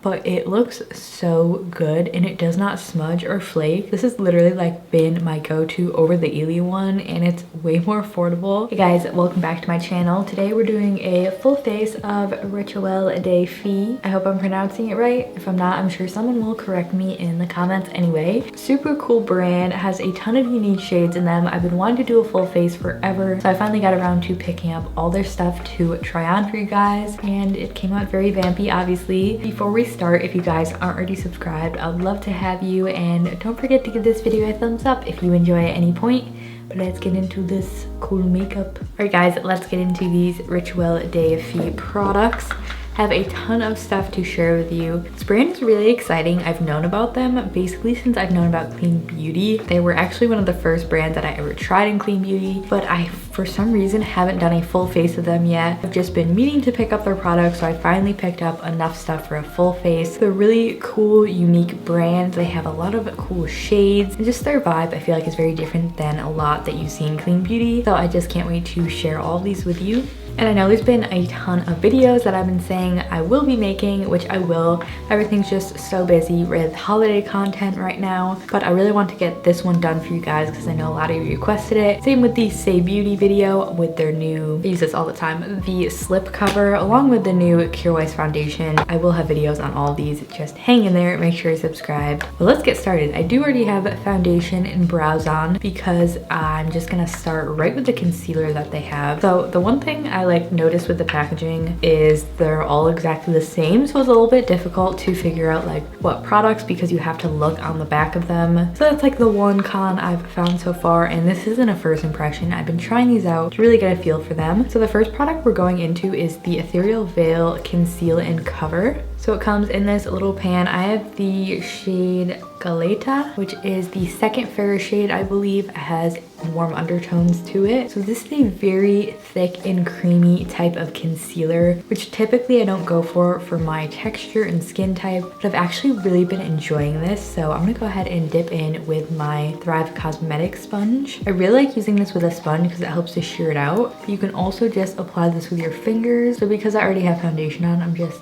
but it looks so good and it does not smudge or flake. This has literally like been my go-to over the Ely one, and it's way more affordable. Hey guys, welcome back to my channel. Today we're doing a full face of Rituel de Fille. I hope I'm pronouncing it right. If I'm not, I'm sure someone will correct me in the comments anyway. Super cool brand, has a ton of unique shades in them. I've been wanting to do a full face forever, so I finally got around to picking up all their stuff to try on for you guys, and it came out very vampy, obviously. Before we start, if you guys aren't already subscribed, I would love to have you, and don't forget to give this video a thumbs up if you enjoy at any point. But let's get into this cool makeup. All right guys, let's get into these Rituel de Fille products. Have a ton of stuff to share with you. This brand is really exciting. I've known about them basically since I've known about clean beauty. They were actually one of the first brands that I ever tried in clean beauty, but I for some reason haven't done a full face of them yet. I've just been meaning to pick up their products, so I finally picked up enough stuff for a full face. They're really cool, unique brand. They have a lot of cool shades, and just their vibe I feel like is very different than a lot that you see in clean beauty. So I just can't wait to share all of these with you. And I know there's been a ton of videos that I've been saying I will be making, which I will. Everything's just so busy with holiday content right now, but I really want to get this one done for you guys because I know a lot of you requested it. Same with the Say Beauty video with their new, I use this all the time, the slip cover, along with the new Cure Wise foundation. I will have videos on all of these. Just hang in there, make sure you subscribe. But let's get started. I do already have foundation and brows on because I'm just gonna start right with the concealer that they have. So the one thing I noticed with the packaging is they're all exactly the same, so it's a little bit difficult to figure out like what products because you have to look on the back of them. So that's like the one con I've found so far, and this isn't a first impression. I've been trying these out to really get a feel for them. So the first product we're going into is the Ethereal Veil Conceal and Cover. So it comes in this little pan. I have the shade Galeta, which is the second fairer shade, I believe. It has warm undertones to it. So this is a very thick and creamy type of concealer, which typically I don't go for my texture and skin type, but I've actually really been enjoying this. So I'm gonna go ahead and dip in with my Thrive Cosmetics sponge. I really like using this with a sponge because it helps to sheer it out. You can also just apply this with your fingers. So because I already have foundation on, I'm just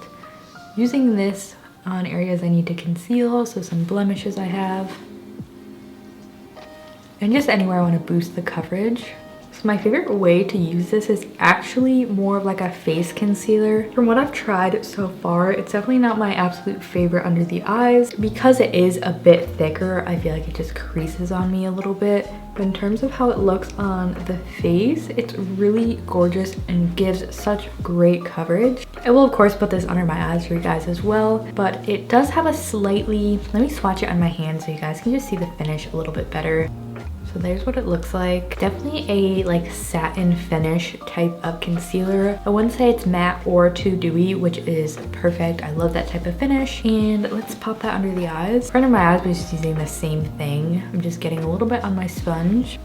using this on areas I need to conceal, so some blemishes I have, and just anywhere I want to boost the coverage. So my favorite way to use this is actually more of like a face concealer. From what I've tried so far, it's definitely not my absolute favorite under the eyes. Because it is a bit thicker, I feel like it just creases on me a little bit. But in terms of how it looks on the face, it's really gorgeous and gives such great coverage. I will of course put this under my eyes for you guys as well, but it does have a slightly, let me swatch it on my hand so you guys can just see the finish a little bit better. So there's what it looks like. Definitely a like satin finish type of concealer. I wouldn't say it's matte or too dewy, which is perfect. I love that type of finish. And let's pop that under the eyes. For under my eyes, I'm just using the same thing. I'm just getting a little bit on my sponge.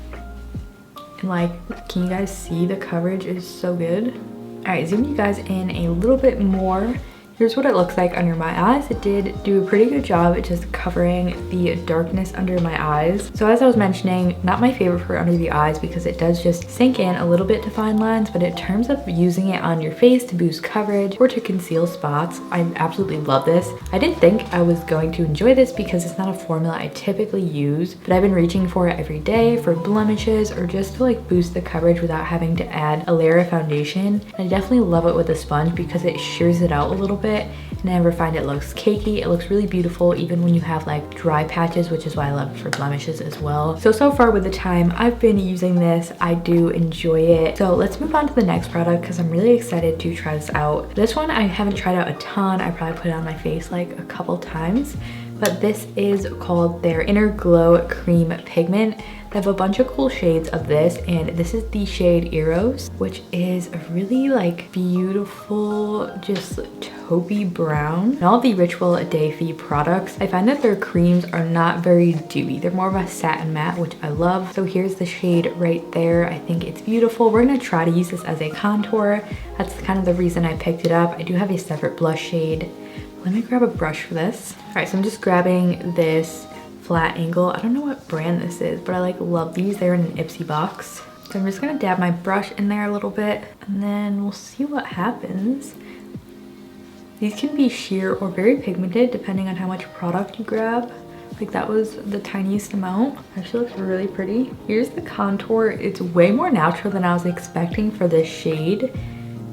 And like, can you guys see the coverage is so good? All right, zoom you guys in a little bit more. Here's what it looks like under my eyes. It did do a pretty good job at just covering the darkness under my eyes. So as I was mentioning, not my favorite for under the eyes because it does just sink in a little bit to fine lines, but in terms of using it on your face to boost coverage or to conceal spots, I absolutely love this. I didn't think I was going to enjoy this because it's not a formula I typically use, but I've been reaching for it every day for blemishes or just to like boost the coverage without having to add a layer of foundation. And I definitely love it with a sponge because it shears it out a little bit, and I never find it looks cakey. It looks really beautiful even when you have like dry patches, which is why I love it for blemishes as well. So far with the time I've been using this, I do enjoy it. So let's move on to the next product because I'm really excited to try this out. This one I haven't tried out a ton. I probably put it on my face like a couple times, but this is called their Inner Glow Cream Pigment. They have a bunch of cool shades of this, and this is the shade Eros, which is a really like beautiful, just taupey brown. And all the Rituel de Fille products, I find that their creams are not very dewy. They're more of a satin matte, which I love. So here's the shade right there. I think it's beautiful. We're gonna try to use this as a contour. That's kind of the reason I picked it up. I do have a separate blush shade. Let me grab a brush for this. All right, so I'm just grabbing this flat angle. I don't know what brand this is, but I like love these. They're in an Ipsy box. So I'm just gonna dab my brush in there a little bit, and then we'll see what happens. These can be sheer or very pigmented depending on how much product you grab. Like that was the tiniest amount. Actually looks really pretty. Here's the contour. It's way more natural than I was expecting for this shade,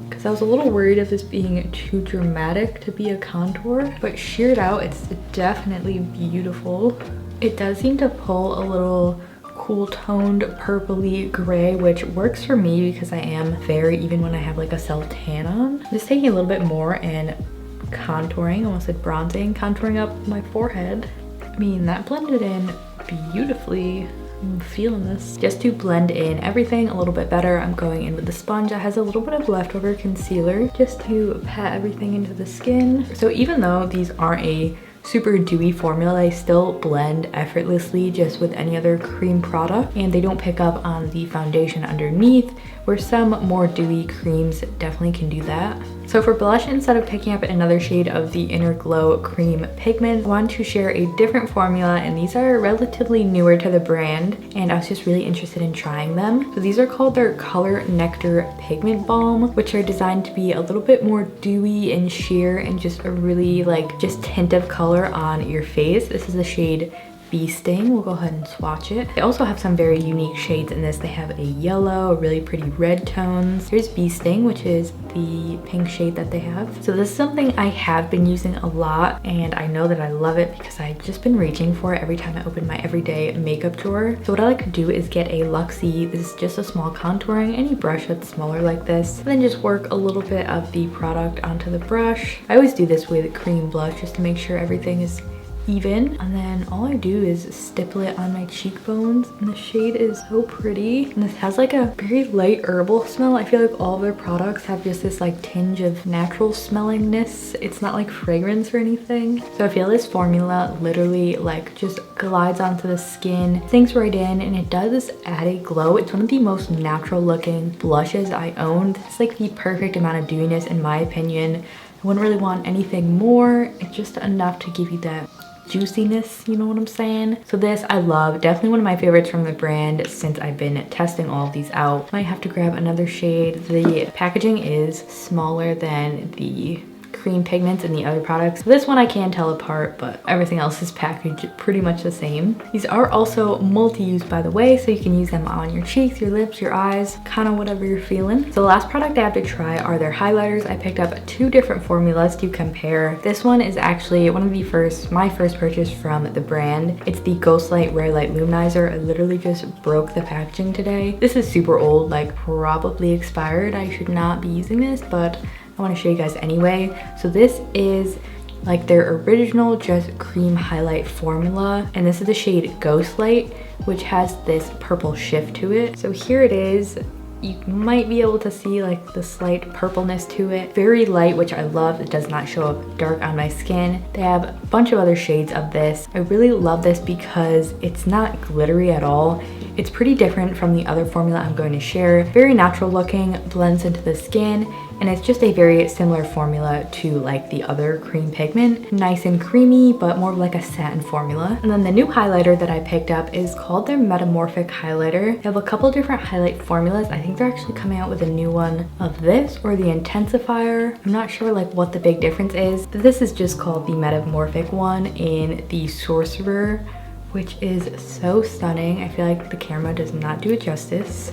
because I was a little worried of this being too dramatic to be a contour, but sheared out, it's definitely beautiful. It does seem to pull a little cool toned purpley gray, which works for me because I am fair even when I have like a self-tan on. Just taking a little bit more and contouring, almost like bronzing, contouring up my forehead. I mean, that blended in beautifully. I'm feeling this. Just to blend in everything a little bit better, I'm going in with the sponge that has a little bit of leftover concealer just to pat everything into the skin. So even though these aren't a super dewy formula, they still blend effortlessly just with any other cream product, and they don't pick up on the foundation underneath, where some more dewy creams definitely can do that. So for blush, instead of picking up another shade of the Inner Glow Cream Pigment, I wanted to share a different formula, and these are relatively newer to the brand, and I was just really interested in trying them. So these are called their Color Nectar Pigment Balm, which are designed to be a little bit more dewy and sheer and just a really like just tint of color on your face. This is the shade Bee Sting. We'll go ahead and swatch it. They also have some very unique shades in this. They have a yellow, a really pretty red tones. Here's Bee Sting, which is the pink shade that they have. So this is something I have been using a lot, and I know that I love it because I've just been reaching for it every time I open my everyday makeup drawer. So what I like to do is get a Luxie. This is just a small contouring, any brush that's smaller like this, and then just work a little bit of the product onto the brush. I always do this with cream blush just to make sure everything is even, and then all I do is stipple it on my cheekbones, and the shade is so pretty, and this has like a very light herbal smell. I feel like all of their products have just this like tinge of natural smellingness. It's not like fragrance or anything. So I feel this formula literally like just glides onto the skin, sinks right in, and it does add a glow. It's one of the most natural looking blushes I own. It's like the perfect amount of dewiness in my opinion. I wouldn't really want anything more. It's just enough to give you that juiciness, you know what I'm saying? So this I love, definitely one of my favorites from the brand since I've been testing all of these out. Might have to grab another shade. The packaging is smaller than the cream pigments and the other products. This one I can tell apart, but everything else is packaged pretty much the same. These are also multi-use, by the way, so you can use them on your cheeks, your lips, your eyes, kind of whatever you're feeling. So the last product I have to try are their highlighters. I picked up 2 different formulas to compare. This one is actually one of the my first purchase from the brand. It's the Ghostlight Rare Light Luminizer. I literally just broke the packaging today. This is super old, like probably expired. I should not be using this, but I want to show you guys anyway. So this is like their original just cream highlight formula, and this is the shade Ghostlight, which has this purple shift to it. So here it is. You might be able to see like the slight purpleness to it. Very light, which I love. It does not show up dark on my skin. They have a bunch of other shades of this. I really love this because it's not glittery at all. It's pretty different from the other formula I'm going to share. Very natural looking, blends into the skin, and it's just a very similar formula to like the other cream pigment. Nice and creamy, but more of like a satin formula. And then the new highlighter that I picked up is called their Metamorphic highlighter. They have a couple different highlight formulas. I think they're actually coming out with a new one of this or the intensifier. I'm not sure like what the big difference is, but this is just called the Metamorphic one in the Sorcerer, which is so stunning. I feel like the camera does not do it justice.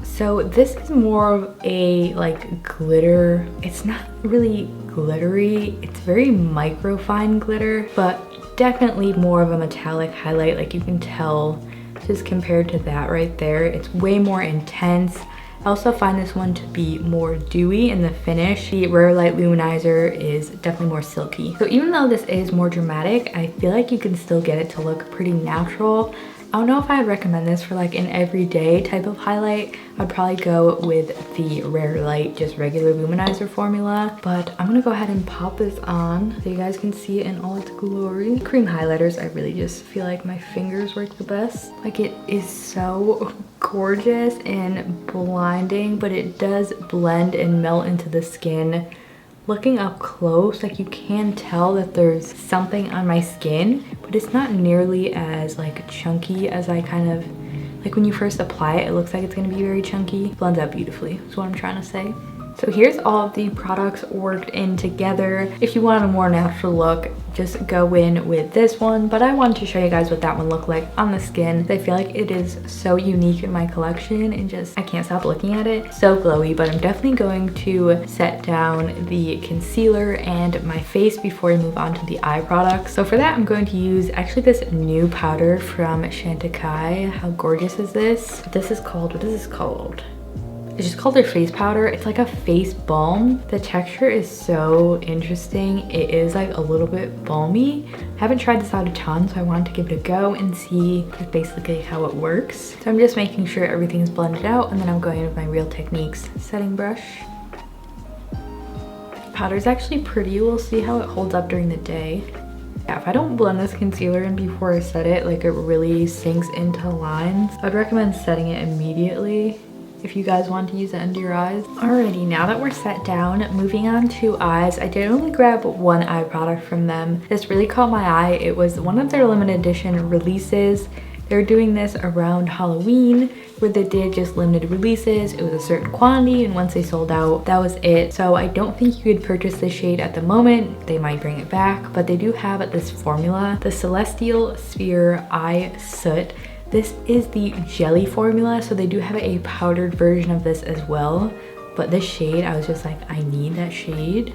So this is more of a like glitter. It's not really glittery. It's very micro fine glitter, but definitely more of a metallic highlight. Like you can tell just compared to that right there. It's way more intense. I also find this one to be more dewy in the finish. The Rare Light Luminizer is definitely more silky. So even though this is more dramatic, I feel like you can still get it to look pretty natural. I don't know if I'd recommend this for like an everyday type of highlight. I'd probably go with the Rare Light, just regular luminizer formula, but I'm gonna go ahead and pop this on so you guys can see it in all its glory. Cream highlighters, I really just feel like my fingers work the best. Like it is so gorgeous and blinding, but it does blend and melt into the skin. Looking up close, like you can tell that there's something on my skin, but it's not nearly as like chunky as I kind of, like when you first apply it, it looks like it's gonna be very chunky. Blends out beautifully, is what I'm trying to say. So here's all of the products worked in together. If you want a more natural look, just go in with this one, but I wanted to show you guys what that one looked like on the skin. I feel like it is so unique in my collection and just I can't stop looking at it. So glowy, but I'm definitely going to set down the concealer and my face before I move on to the eye products. So for that, I'm going to use actually this new powder from Chantecaille. How gorgeous is this? This is called, what is this called? It's just called their face powder. It's like a face balm. The texture is so interesting. It is like a little bit balmy. I haven't tried this out a ton, so I wanted to give it a go and see just basically how it works. So I'm just making sure everything's blended out, and then I'm going in with my Real Techniques setting brush. Powder's actually pretty. We'll see how it holds up during the day. Yeah, if I don't blend this concealer in before I set it, like it really sinks into lines. I'd recommend setting it immediately if you guys want to use it under your eyes. Alrighty, now that we're set down, moving on to eyes. I did only grab one eye product from them. This really caught my eye. It was one of their limited edition releases. They're doing this around Halloween, where they did just limited releases. It was a certain quantity, and once they sold out, that was it. So I don't think you could purchase this shade at the moment. They might bring it back, but they do have this formula, the Celestial Sphere Eye Soot. This is the jelly formula, so they do have a powdered version of this as well. But this shade, I was just like, I need that shade.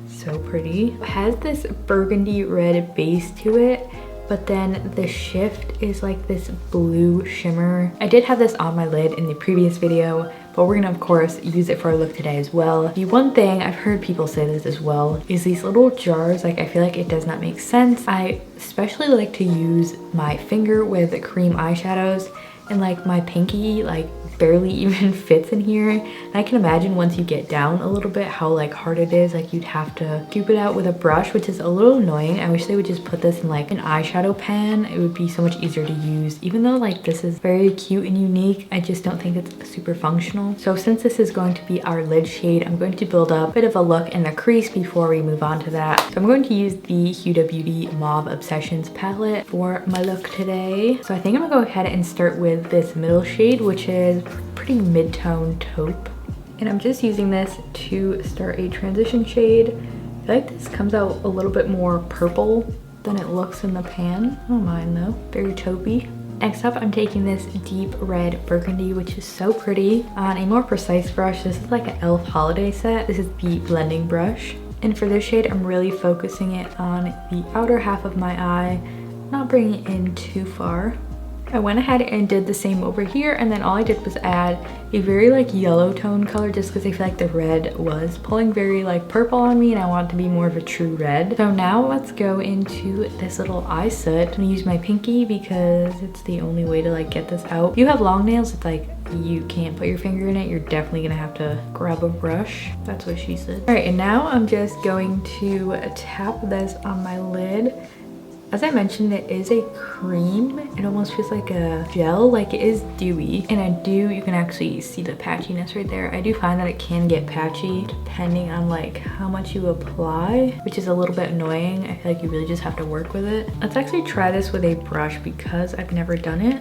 So pretty. It has this burgundy red base to it, but then the shift is like this blue shimmer. I did have this on my lid in the previous video, but we're gonna of course use it for our look today as well. The one thing I've heard people say this as well is these little jars, like I feel like it does not make sense. I especially like to use my finger with cream eyeshadows, and like my pinky like barely even fits in here. And I can imagine once you get down a little bit how like hard it is. Like you'd have to scoop it out with a brush, which is a little annoying. I wish they would just put this in like an eyeshadow pan. It would be so much easier to use. Even though like this is very cute and unique, I just don't think it's super functional. So since this is going to be our lid shade, I'm going to build up a bit of a look in the crease before we move on to that. So I'm going to use the Huda Beauty Mauve Obsessions palette for my look today. So I think I'm gonna go ahead and start with this middle shade, which is pretty mid-tone taupe, and I'm just using this to start a transition shade. I feel like this comes out a little bit more purple than it looks in the pan. I don't mind though, very taupey. Next up, I'm taking this deep red burgundy, which is so pretty, on a more precise brush. This is like an e.l.f. holiday set. This is the blending brush, and for this shade I'm really focusing it on the outer half of my eye, not bringing it in too far. I went ahead and did the same over here, and then all I did was add a very like yellow tone color, just because I feel like the red was pulling very like purple on me and I want it to be more of a true red. So now let's go into this little eye soot. I'm gonna use my pinky because it's the only way to like get this out. If you have long nails, it's like you can't put your finger in it. You're definitely gonna have to grab a brush. That's what she said. All right, and now I'm just going to tap this on my lid. As I mentioned, it is a cream. It almost feels like a gel, like it is dewy. And you can actually see the patchiness right there. I do find that it can get patchy depending on like how much you apply, which is a little bit annoying. I feel like you really just have to work with it. Let's actually try this with a brush because I've never done it.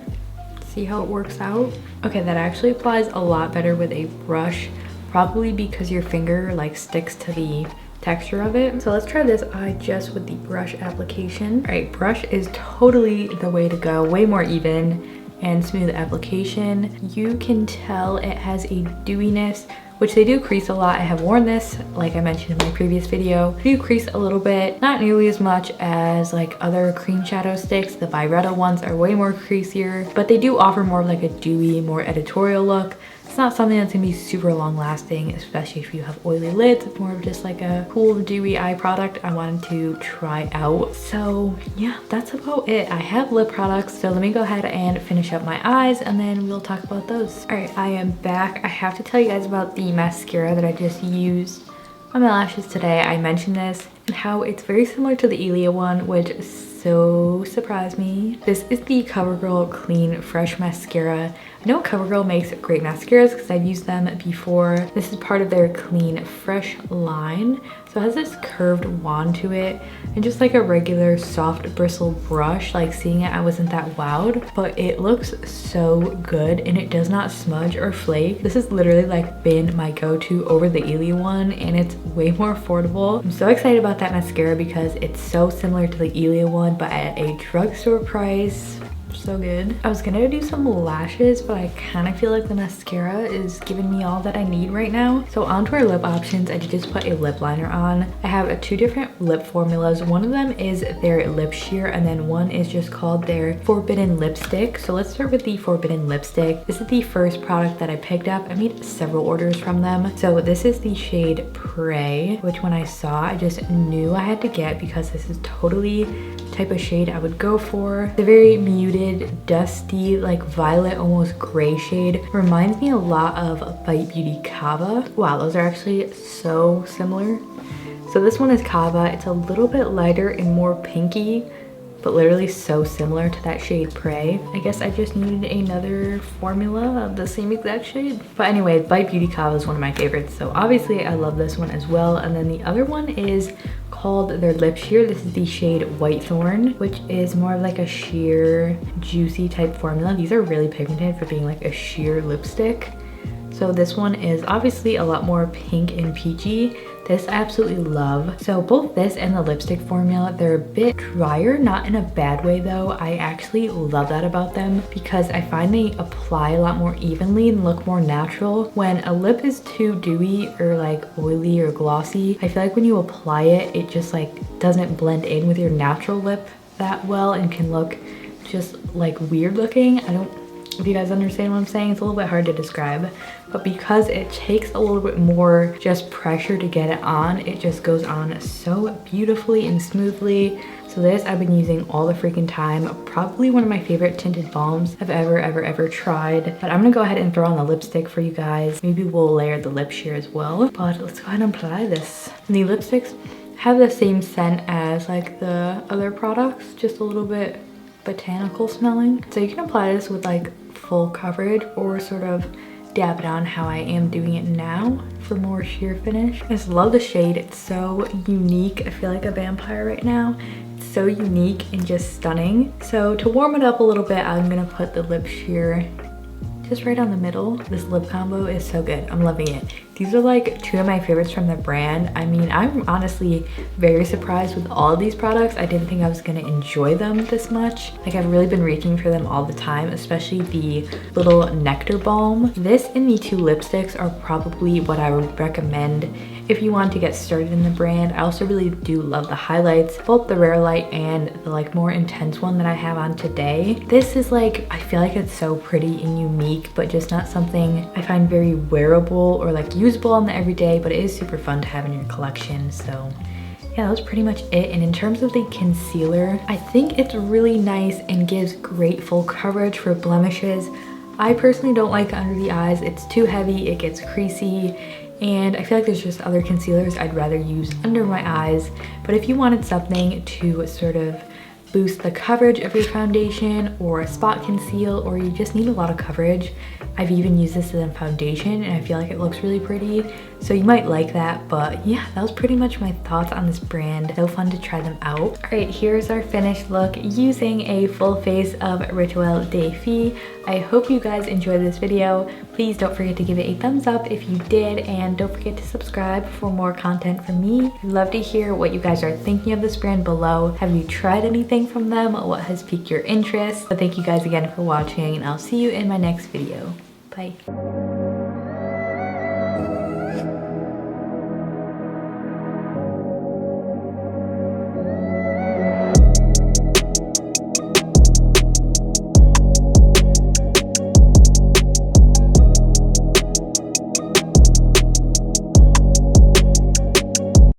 See how it works out. Okay, that actually applies a lot better with a brush, probably because your finger like sticks to the texture of it. So let's try this eye just with the brush application. All right, brush is totally the way to go. Way more even and smooth application. You can tell it has a dewiness, which they do crease a lot. I have worn this, like I mentioned in my previous video. They do crease a little bit, not nearly as much as like other cream shadow sticks. The Byredo ones are way more creasier, but they do offer more of like a dewy, more editorial look. It's not something that's gonna be super long lasting, especially if you have oily lids. It's more of just like a cool dewy eye product I wanted to try out. So yeah, that's about it. I have lip products, so let me go ahead and finish up my eyes and then we'll talk about those. All right, I am back. I have to tell you guys about the mascara that I just used on my lashes today. I mentioned this and how it's very similar to the Ilia one, which so surprised me. This is the CoverGirl Clean Fresh Mascara. I know CoverGirl makes great mascaras because I've used them before. This is part of their Clean Fresh line. So it has this curved wand to it and just like a regular soft bristle brush. Like seeing it, I wasn't that wowed, but it looks so good and it does not smudge or flake. This has literally like been my go-to over the Elia one, and it's way more affordable. I'm so excited about that mascara because it's so similar to the Elia one, but at a drugstore price. So good. I was gonna do some lashes, but I kind of feel like the mascara is giving me all that I need right now. So onto our lip options, I did just put a lip liner on. I have two different lip formulas. One of them is their lip sheer, and then one is just called their forbidden lipstick. So let's start with the forbidden lipstick. This is the first product that I picked up. I made several orders from them. So this is the shade Prey, which when I saw, I just knew I had to get because this is totally type of shade I would go for. The very muted, dusty, like violet, almost gray shade. Reminds me a lot of Bite Beauty Kava. Wow, those are actually so similar. So this one is Kava. It's a little bit lighter and more pinky, but literally so similar to that shade Prey. I guess I just needed another formula of the same exact shade. But anyway, Bite Beauty Kava is one of my favorites, so obviously I love this one as well. And then the other one is called their lip sheer. This is the shade White Thorn, which is more of like a sheer, juicy type formula. These are really pigmented for being like a sheer lipstick. So this one is obviously a lot more pink and peachy. This I absolutely love. So both this and the lipstick formula, they're a bit drier, not in a bad way though. I actually love that about them because I find they apply a lot more evenly and look more natural. When a lip is too dewy or like oily or glossy, I feel like when you apply it, it just like doesn't blend in with your natural lip that well and can look just like weird looking. If you guys understand what I'm saying, it's a little bit hard to describe, but because it takes a little bit more just pressure to get it on, it just goes on so beautifully and smoothly. So this I've been using all the freaking time. Probably one of my favorite tinted balms I've ever tried. But I'm gonna go ahead and throw on the lipstick for you guys. Maybe we'll layer the lip sheer as well. But let's go ahead and apply this. And the lipsticks have the same scent as like the other products, just a little bit botanical smelling. So you can apply this with like full coverage or sort of dab it on how I am doing it now for more sheer finish. I just love the shade. It's so unique. I feel like a vampire right now. It's so unique and just stunning. So to warm it up a little bit, I'm gonna put the lip sheer just right on the middle. This lip combo is so good. I'm loving it. These are like two of my favorites from the brand. I mean, I'm honestly very surprised with all of these products. I didn't think I was gonna enjoy them this much. Like I've really been reaching for them all the time, especially the little Nectar Balm. This and the two lipsticks are probably what I would recommend if you want to get started in the brand. I also really do love the highlights, both the Rare Light and the like more intense one that I have on today. This is like, I feel like it's so pretty and unique, but just not something I find very wearable or like usable on the everyday, but it is super fun to have in your collection. So yeah, that was pretty much it. And in terms of the concealer, I think it's really nice and gives great full coverage for blemishes. I personally don't like it under the eyes. It's too heavy, it gets creasy, and I feel like there's just other concealers I'd rather use under my eyes. But if you wanted something to sort of boost the coverage of your foundation or spot conceal, or you just need a lot of coverage, I've even used this as a foundation and I feel like it looks really pretty. So you might like that. But yeah, that was pretty much my thoughts on this brand. So fun to try them out. All right, here's our finished look using a full face of Rituel de Fille. I hope you guys enjoyed this video. Please don't forget to give it a thumbs up if you did, and don't forget to subscribe for more content from me. I'd love to hear what you guys are thinking of this brand below. Have you tried anything from them? What has piqued your interest? But thank you guys again for watching, and I'll see you in my next video. Bye.